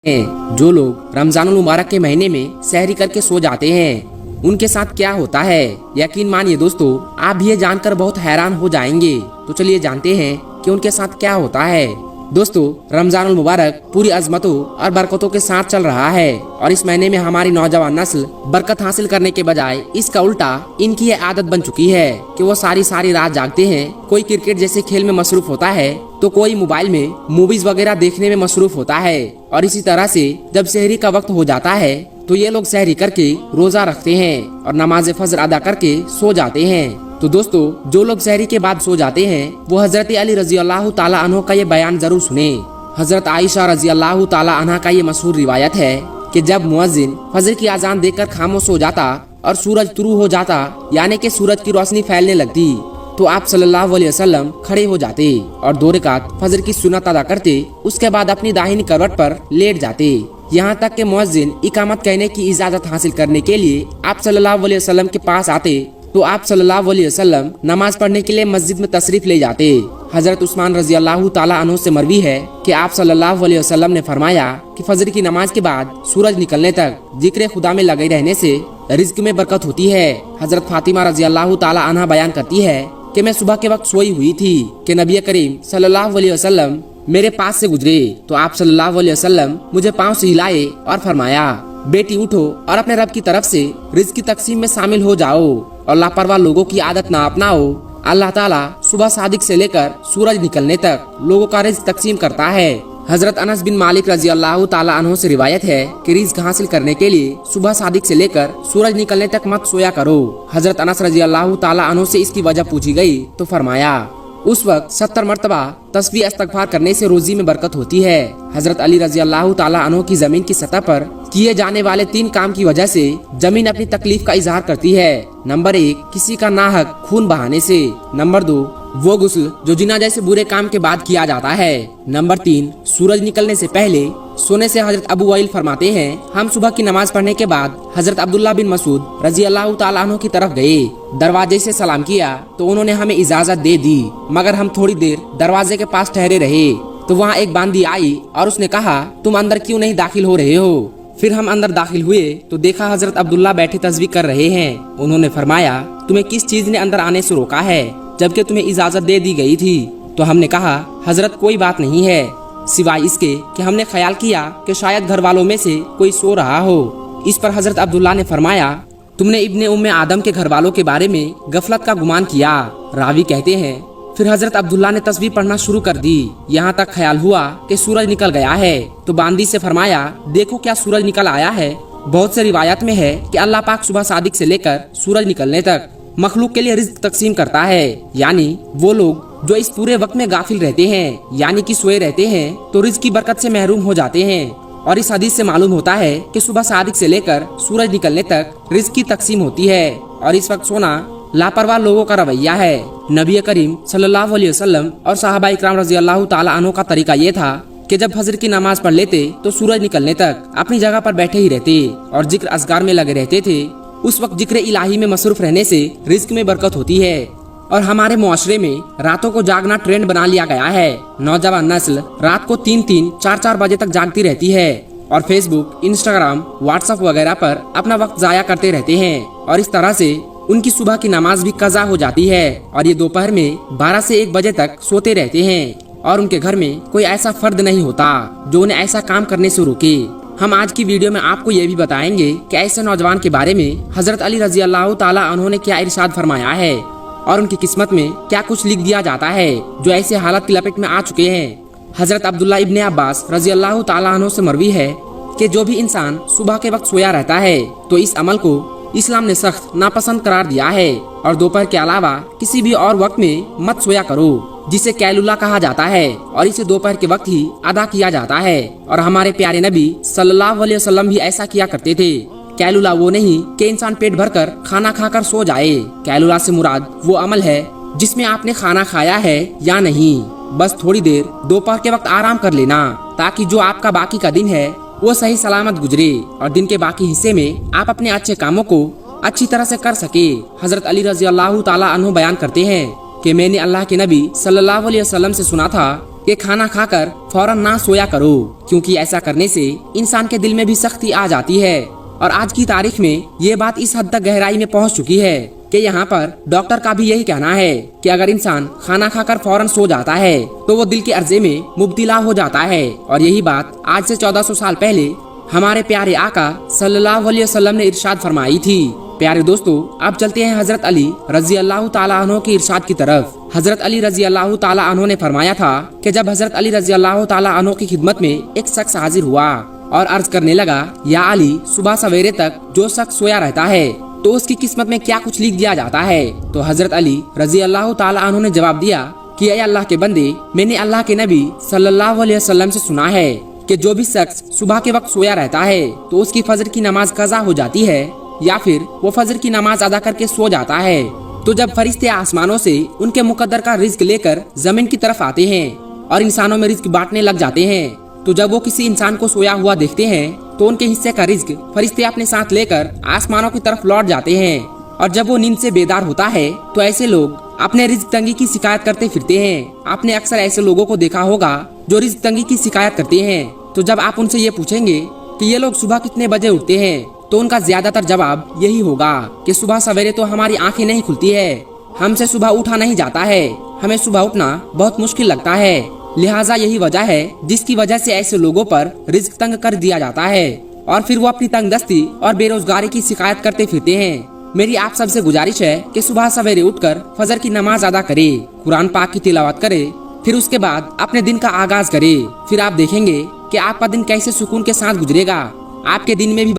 हैं। जो लोग रमजानुल मुबारक के महीने में सहरी करके सो जाते हैं उनके साथ क्या होता है, यकीन मानिए दोस्तों आप भी ये जानकर बहुत हैरान हो जाएंगे। तो चलिए जानते हैं कि उनके साथ क्या होता है। दोस्तों रमजानुल मुबारक पूरी अजमतों और बरकतों के साथ चल रहा है और इस महीने में हमारी नौजवान नस्ल बरकत हासिल करने के बजाय इसका उल्टा इनकी ये आदत बन चुकी है कि वो सारी रात जागते हैं। कोई क्रिकेट जैसे खेल में मसरूफ होता है तो कोई मोबाइल में मूवीज वगैरह देखने में मसरूफ होता है। और इसी तरह से जब सहरी का वक्त हो जाता है तो ये लोग सहरी करके रोजा रखते हैं और नमाज फजर अदा करके सो जाते हैं। तो दोस्तों जो लोग सहरी के बाद सो जाते हैं वो हजरत अली रजी अल्लाह ताला अन्हु का ये बयान जरूर सुने। हजरत आयशा रजी अल्लाह ताला अन्हा का ये मशहूर रिवायत है कि जब मुअज्जिन फजर की अजान देकर खामोश हो जाता और सूरज तुलू हो जाता यानी कि सूरज की रोशनी फैलने लगती तो आप सल्लल्लाहु अलैहि वसल्लम खड़े हो जाते और 2 रकात फजर की सुन्नत अदा करते। उसके बाद अपनी दाहिनी करवट पर लेट जाते यहाँ तक कि मुअज्जिन इकामत कहने की इजाजत हासिल करने के लिए आप सल्लल्लाहु अलैहि वसल्लम के पास आते तो आप सल्लल्लाहु अलैहि वसल्लम नमाज पढ़ने के लिए मस्जिद में तशरीफ ले जाते। हजरत उस्मान रजी अल्लाह ताला अन्हु से मरवी है कि आप सल्लल्लाहु अलैहि वसल्लम ने फरमाया कि फजर की नमाज के बाद सूरज निकलने तक जिक्र खुदा में लगे रहने से रिज्क में बरकत होती है। हजरत फातिमा रजी अल्लाह ताला अन्हा बयान करती है कि मैं सुबह के वक्त सोई हुई थी कि नबी करीम सल्लल्लाहु अलैहि वसल्लम मेरे पास से गुजरे तो आप सल्लल्लाहु अलैहि वसल्लम मुझे पाँव से हिलाए और फरमाया बेटी उठो और अपने रब की तरफ से रिज्क की तकसीम में शामिल हो जाओ और लापरवाह लोगों की आदत ना अपनाओ। अल्लाह ताला सुबह सादिक से लेकर सूरज निकलने तक लोगों का रिज्क तकसीम करता है। हजरत अनस बिन मालिक रजी अल्लाह ताला अन्हु से रिवायत है कि रिज्क हासिल करने के लिए सुबह सादिक से लेकर सूरज निकलने तक मत सोया करो। हजरत अनस रजी अल्लाह ताला अन्हु से इसकी वजह पूछी गई तो फरमाया उस वक्त 70 मरतबा तस्बीह इस्तगफार करने से रोजी में बरकत होती है। हजरत अली रजी अल्लाह ताला अन्हु की जमीन की सतह पर किए जाने वाले 3 काम की वजह से जमीन अपनी तकलीफ का इजहार करती है। नंबर 1 किसी का नाहक खून बहाने से। नंबर 2 वो गुस्ल जो जिना जैसे बुरे काम के बाद किया जाता है। नंबर 3 सूरज निकलने से पहले सोने से। हजरत अबू वैल फरमाते हैं हम सुबह की नमाज पढ़ने के बाद हजरत अब्दुल्ला बिन मसूद रजी अल्लाह ताला अन्हु की तरफ गए। दरवाजे से सलाम किया तो उन्होंने हमें इजाजत दे दी मगर हम थोड़ी देर दरवाजे के पास ठहरे रहे तो वहाँ एक बांदी आई और उसने कहा तुम अंदर क्यों नहीं दाखिल हो रहे हो। फिर हम अंदर दाखिल हुए तो देखा हजरत अब्दुल्ला बैठे तस्बीह कर रहे हैं। उन्होंने फरमाया तुम्हें किस चीज ने अंदर आने से रोका है जबकि तुम्हें इजाजत दे दी गई थी। तो हमने कहा हजरत कोई बात नहीं है सिवाय इसके कि हमने ख्याल किया कि शायद घर वालों में से कोई सो रहा हो। इस पर हजरत अब्दुल्ला ने फरमाया तुमने इब्ने उम्मे आदम के घर वालों के बारे में गफलत का गुमान किया। रावी कहते हैं फिर हजरत अब्दुल्ला ने तस्बीह पढ़ना शुरू कर दी। यहाँ तक ख्याल हुआ कि सूरज निकल गया है तो बांदी से फरमाया देखो क्या सूरज निकल आया है। बहुत से रिवायत में है कि अल्लाह पाक सुबह सादिक से लेकर सूरज निकलने तक मखलूक के लिए रिज्क तकसीम करता है यानी वो लोग जो इस पूरे वक्त में गाफिल रहते हैं यानी कि सोए रहते हैं तो रिज्क की बरकत से महरूम हो जाते हैं। और इस हदीस से मालूम होता है कि सुबह सादिक से लेकर सूरज निकलने तक रिज्क की तकसीम होती है और इस वक्त सोना लापरवाह लोगों का रवैया है। नबी करीम सल्लल्लाहु अलैहि वसल्लम और सहाबा इकराम रजी अल्लाह ताला अन्हु का तरीका ये था कि जब फजर की नमाज पढ़ लेते तो सूरज निकलने तक अपनी जगह पर बैठे ही रहते और जिक्र असगार में लगे रहते थे। उस वक्त जिक्र इलाही में मसरूफ रहने से रिज्क में बरकत होती है। और हमारे मुआशरे में रातों को जागना ट्रेंड बना लिया गया है। नौजवान नस्ल रात को 3-3, 4-4 बजे तक जागती रहती है और फेसबुक, इंस्टाग्राम, व्हाट्सएप वगैरह पर अपना वक्त जाया करते रहते हैं और इस तरह से उनकी सुबह की नमाज भी कज़ा हो जाती है और ये दोपहर में 12 से 1 बजे तक सोते रहते हैं और उनके घर में कोई ऐसा फर्द नहीं होता जो उन्हें ऐसा काम करने से रोके। हम आज की वीडियो में आपको ये भी बताएंगे कि ऐसे नौजवान के बारे में हजरत अली रजी अल्लाह ताला अन्हु ने क्या इरशाद फरमाया है और उनकी किस्मत में क्या कुछ लिख दिया जाता है जो ऐसे हालत की लपेट में आ चुके हैं। हजरत अब्दुल्ला इब्ने अब्बास रजी अल्लाह ताला अन्हु से मरवी है कि जो भी इंसान सुबह के वक्त सोया रहता है तो इस अमल को इस्लाम ने सख्त नापसंद करार दिया है और दोपहर के अलावा किसी भी और वक्त में मत सोया करो जिसे कैलुला कहा जाता है और इसे दोपहर के वक्त ही अदा किया जाता है। और हमारे प्यारे नबी सल्लल्लाहु अलैहि वसल्लम भी ऐसा किया करते थे। कैलुला वो नहीं कि इंसान पेट भरकर खाना खाकर सो जाए। कैलुला से मुराद वो अमल है जिसमें आपने खाना खाया है या नहीं, बस थोड़ी देर दोपहर के वक्त आराम कर लेना ताकि जो आपका बाकी का दिन है वो सही सलामत गुजरे और दिन के बाकी हिस्से में आप अपने अच्छे कामों को अच्छी तरह से कर सके। हजरत अली रजी अल्लाह ताला अन्हु बयान करते हैं कि मैंने अल्लाह के नबी सल्लल्लाहु अलैहि वसल्लम से सुना था कि खाना खाकर फौरन ना सोया करो, क्योंकि ऐसा करने से इंसान के दिल में भी सख्ती आ जाती है। और आज की तारीख में ये बात इस हद तक गहराई में पहुंच चुकी है कि यहाँ पर डॉक्टर का भी यही कहना है कि अगर इंसान खाना खाकर फौरन सो जाता है तो वो दिल के अर्जे में मुब्तला हो जाता है। और यही बात आज से 1400 साल पहले हमारे प्यारे आका सल्लल्लाहु अलैहि वसल्लम ने इरशाद फरमाई थी। प्यारे दोस्तों, अब चलते हैं हजरत अली रजी अल्लाह ताला अन्हो की इरशाद की तरफ। हजरत अली रजी अल्लाह ताला अन्हो ने फरमाया था कि जब हजरत अली रजी अल्लाह ताला अन्हो की खिदमत में एक शख्स हाजिर हुआ और अर्ज करने लगा, या अली, सुबह सवेरे तक जो शख्स सोया रहता है तो उसकी किस्मत में क्या कुछ लिख दिया जाता है। तो हजरत अली रजी अल्लाह ताला अन्हो ने जवाब दिया कि ऐ अल्लाह के बंदे, मैंने अल्लाह के नबी सल्लल्लाहु अलैहि वसल्लम से सुना है कि जो भी शख्स सुबह के वक्त सोया रहता है तो उसकी फजर की नमाज कज़ा हो जाती है या फिर वो फजर की नमाज अदा करके सो जाता है। तो जब फरिश्ते आसमानों से उनके मुकद्दर का रिज्क लेकर जमीन की तरफ आते हैं और इंसानों में रिज्क बांटने लग जाते हैं, तो जब वो किसी इंसान को सोया हुआ देखते हैं तो उनके हिस्से का रिज्क फरिश्ते अपने साथ लेकर आसमानों की तरफ लौट जाते हैं। और जब वो नींद से बेदार होता है तो ऐसे लोग अपने रिज्क तंगी की शिकायत करते फिरते हैं। आपने अक्सर ऐसे लोगों को देखा होगा जो रिज्क तंगी की शिकायत करते हैं। तो जब आप उनसे ये पूछेंगे कि ये लोग सुबह कितने बजे उठते हैं, तो उनका ज्यादातर जवाब यही होगा कि सुबह सवेरे तो हमारी आंखें नहीं खुलती है, हमसे सुबह उठा नहीं जाता है, हमें सुबह उठना बहुत मुश्किल लगता है। लिहाजा यही वजह है जिसकी वजह से ऐसे लोगों पर रिज्क तंग कर दिया जाता है और फिर वो अपनी तंगदस्ती और बेरोजगारी की शिकायत करते फिरते हैं। मेरी आप सबसे गुजारिश है कि सुबह सवेरे उठकर फजर की नमाज अदा करे, कुरान पाक की तिलावत करे, फिर उसके बाद अपने दिन का आगाज करे। फिर आप देखेंगे कि आपका दिन कैसे सुकून के साथ गुजरेगा। आपके दिन में भी